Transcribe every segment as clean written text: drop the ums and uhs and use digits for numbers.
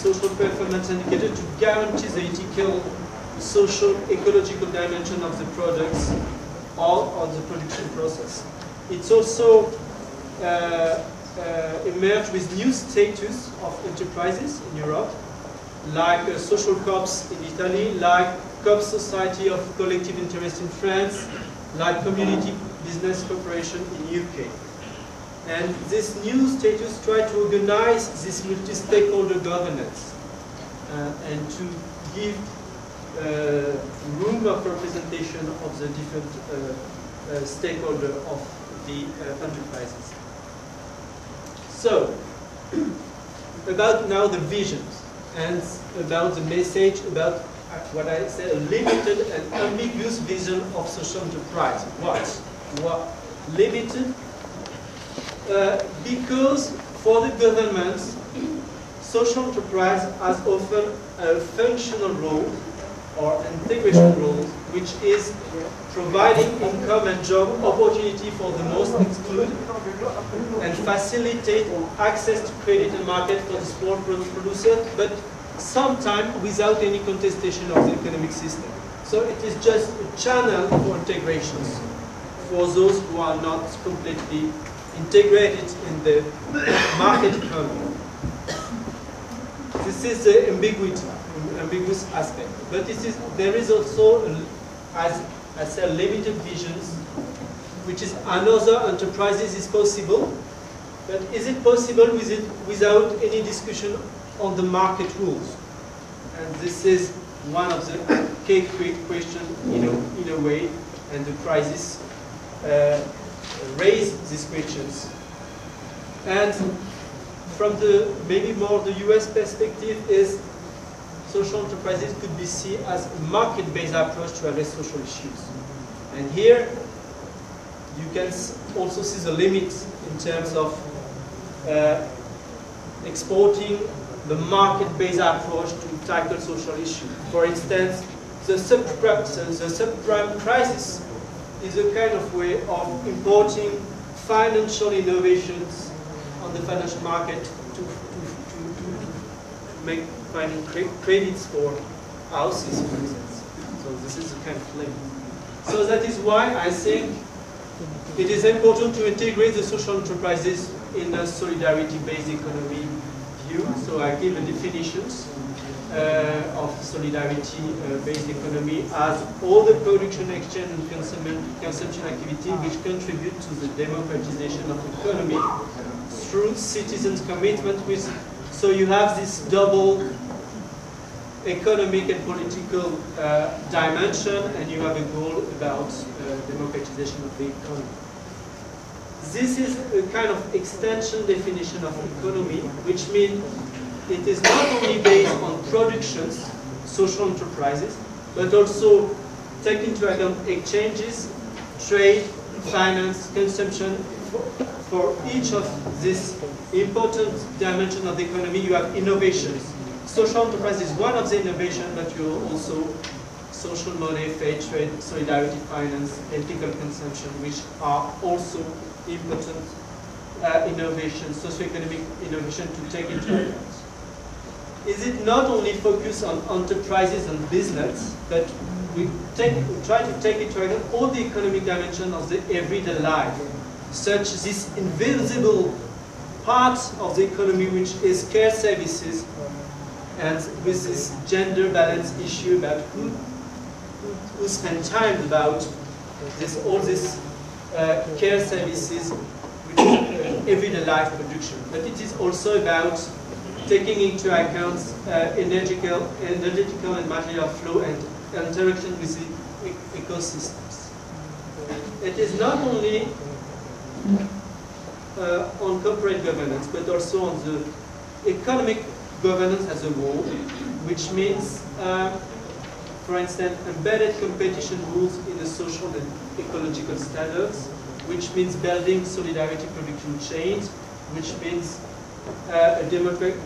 social performance indicator to guarantee the ethical, social, ecological dimension of the products or of the production process. It's also emerged with new status of enterprises in Europe, like social corps in Italy, like corp society of collective interest in France, like community business corporation in UK. And this new status tries to organize this multi-stakeholder governance and to give room of representation of the different stakeholders of the enterprises. So, about now the visions and about the message about what I said, a limited and ambiguous vision of social enterprise. What? Limited? Because for the governments, social enterprise has often a functional role or integration role, which is providing income and job opportunity for the most excluded and facilitate access to credit and market for the small producer, but sometimes without any contestation of the economic system. So it is just a channel for integrations for those who are not completely integrated in the market economy. This is the ambiguous aspect. But there is also, as I said, limited visions, which is another enterprises is possible. But is it possible without any discussion on the market rules? And this is one of the key questions in a way, and the crisis raise these questions. And from the maybe more the US perspective is social enterprises could be seen as a market-based approach to address social issues. And here you can also see the limits in terms of exporting the market-based approach to tackle social issues. For instance, the subprime crisis is a kind of way of importing financial innovations on the financial market to make credits for houses, for instance. So this is a kind of limit. So that is why I think it is important to integrate the social enterprises in a solidarity-based economy view. So I give a definitions of solidarity-based economy as all the production, exchange, and consumption activity which contribute to the democratization of the economy through citizens' commitment with. So you have this double economic and political dimension, and you have a goal about democratization of the economy. This is a kind of extension definition of economy, which means it is not only based on productions, social enterprises, but also take into account exchanges, trade, finance, consumption. For each of these important dimensions of the economy, you have innovations. Social enterprise is one of the innovations, but you also social money, fair trade, solidarity finance, ethical consumption, which are also important innovations, socioeconomic innovation to take into account. Is it not only focused on enterprises and business, but we try to take into account all the economic dimensions of the everyday life, such this invisible part of the economy which is care services, and with this gender balance issue about who spend time about all this care services, which is everyday life production. But it is also about taking into account energetical and material flow and interaction with the ecosystems. It is not only on corporate governance, but also on the economic governance as a whole, which means, for instance, embedded competition rules in the social and ecological standards, which means building solidarity production chains, which means a democratic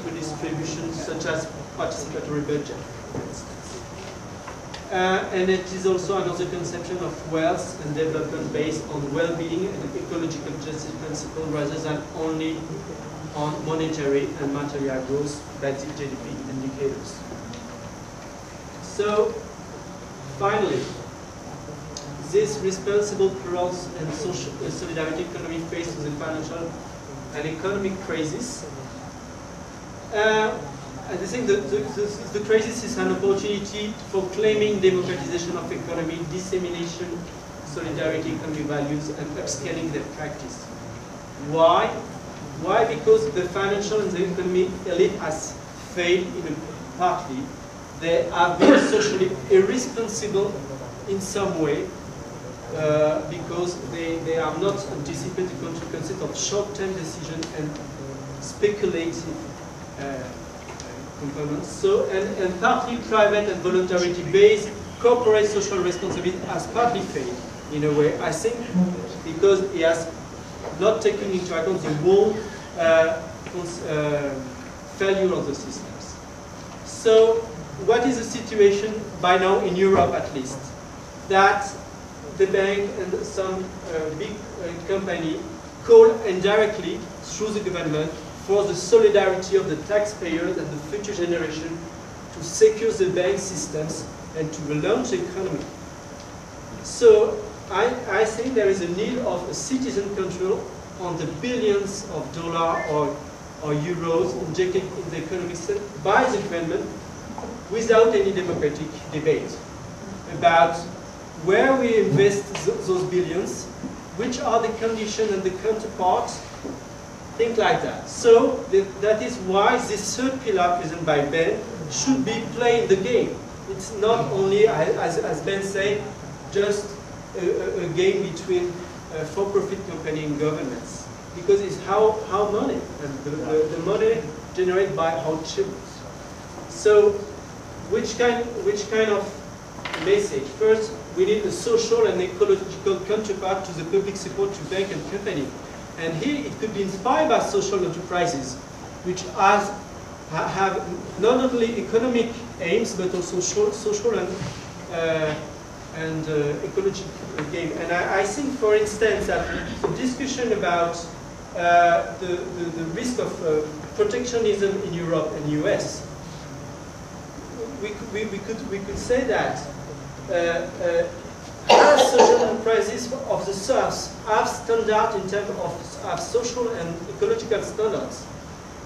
redistribution, such as participatory budget, for instance. And it is also another conception of wealth and development based on well-being and ecological justice principle rather than only on monetary and material growth, basic GDP indicators. So, finally, this responsible growth and social solidarity economy faced with the financial and economic crisis. I think the crisis is an opportunity for claiming democratization of economy, dissemination, solidarity, economic values, and upscaling their practice. Why? Why? Because the financial and the economic elite has failed partly. They have been socially irresponsible in some way because they are not anticipating the consequences of short-term decisions and speculative components. So, and partly private and voluntarity-based corporate social responsibility has partly failed in a way, I think, because it has not taken into account the whole failure of the systems. So, what is the situation by now in Europe at least? That the bank and some big company call indirectly through the government for the solidarity of the taxpayers and the future generation to secure the bank systems and to relaunch the economy. So I think there is a need of a citizen control on the billions of dollars or euros injected in the economic system by the government without any democratic debate about where we invest those billions, which are the conditions and the counterparts, things like that. So that is why this third pillar presented by Ben should be playing the game. It's not only, as Ben said, just a game between for-profit company and governments, because it's how money, and the money generated by our children. So, which kind of message? First, we need a social and ecological counterpart to the public support to bank and company. And here it could be inspired by social enterprises, which have not only economic aims, but also social and ecological game. And I think, for instance, that the discussion about the risk of protectionism in Europe and US, we could say that as social enterprises of the South have standards in terms of social and ecological standards,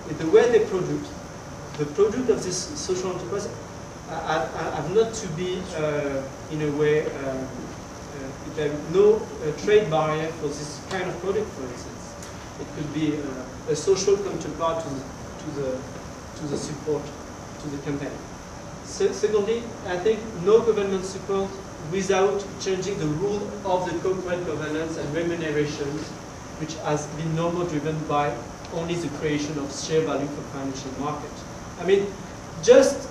with the way they produce, the product of this social enterprise have not to be, in a way, there is no trade barrier for this kind of product, for instance. It could be a social counterpart to the support to the campaign. Secondly, I think no government support without changing the rule of the corporate governance and remuneration, which has been no more driven by only the creation of share value for financial market. I mean, just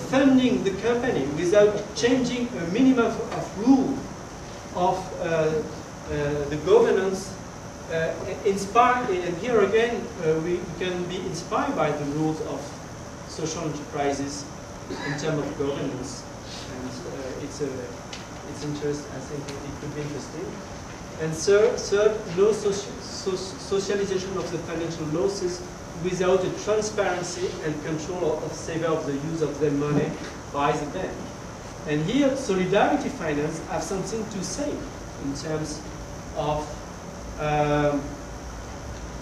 funding the company without changing a minimum of rule of the governance inspire, and here again we can be inspired by the rules of social enterprises in terms of governance, and it's interest. I think it could be interesting. And third, no socialization of the financial losses without the transparency and control of saver of the use of their money by the bank. And here, solidarity finance have something to say in terms of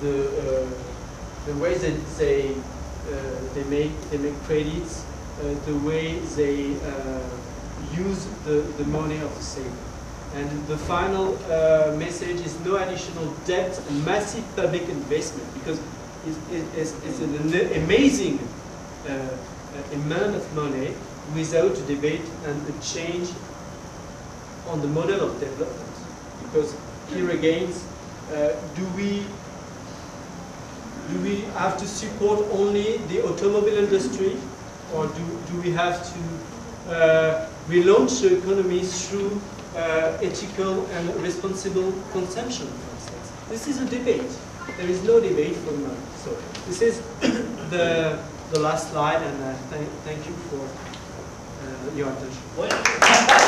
the way that they make credits, the way they use the money of the saver. And the final message is no additional debt and massive public investment, because it's an amazing amount of money without a debate and a change on the model of development. Because here again, do we have to support only the automobile industry, or do we have to relaunch the economy through ethical and responsible consumption, for instance? This is a debate. There is no debate for money. So this is the the last slide, and thank you for your attention.